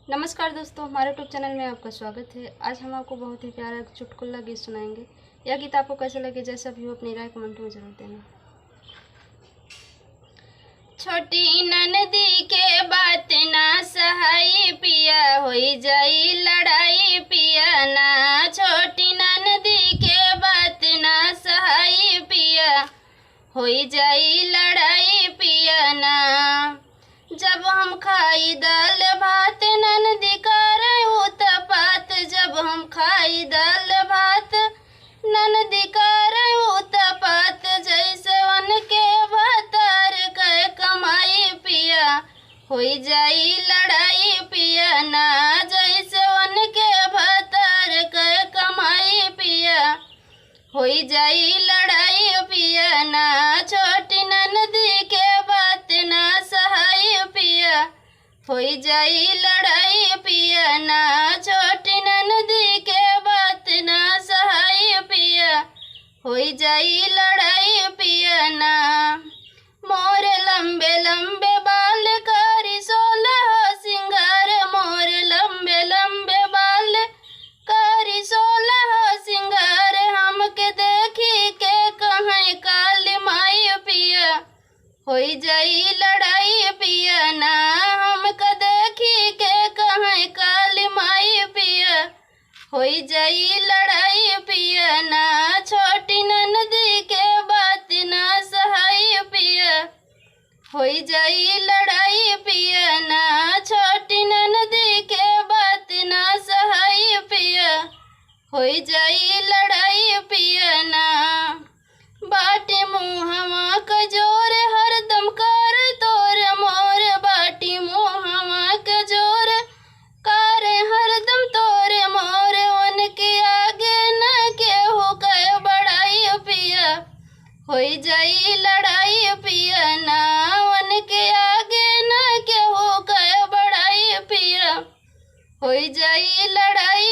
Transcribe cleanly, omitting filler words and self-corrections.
नमस्कार दोस्तों, हमारे यूट्यूब चैनल में आपका स्वागत है। आज हम आपको बहुत ही प्यारा एक चुटकुला गीत सुनाएंगे। यह गीत आपको कैसा लगे, जैसा भी हो अपनी राय कमेंट में जरूर देना। छोटी ननदी के बात ना सहाई पिया, होई जाई लड़ाई पिया ना। छोटी ननदी के बात ना सहाई पिया, होई जाई लड़ाई पिया ना। जब हम खाई दाल भात ननदी करे उत्पात, जब हम खाई दाल भात ननदी करे उत्पात। जैसे उनके भतार के कमाई पिया, होई जाई लड़ाई पिया ना। जैसे उनके भतार के कमाई पिया, होई जाई लड़ाई पिया ना। छोटी ननदी के बात ना सहाई पिया, होई जाई लड़ाई पिया ना। छोटी ननदी के बात ना सहाई पिया, होई जाई लड़ाई पिया ना। मोर लंबे लंबे बाल करी 16 सिंगार, मोर लंबे लंबे बाल करी 16 सिंगार। हमके देखी के कहीं काली माई पिया, होई जाई लड़ाई पिया ना। हमके देखी के कहीं काली माई पिया, होई जाई लड़ाई पिया ना। छोटी ननदी के बात ना सहाई पिया, होई जाई लड़ाई पिया ना। छोटी ननदी के बात ना सहाई पिया, होई जाई लड़ाई पिया ना। बाटी मुहवा का जोर हरदम कर तोर मोर, बाटी मुहवा का जोर करे हरदम तोर मोर। उनके आगे न केहू के बड़ाई पिया, होई जाई लड़ाई पिया ना। उनके आगे न केहू के बड़ाई पिया, होई जाई लड़ाई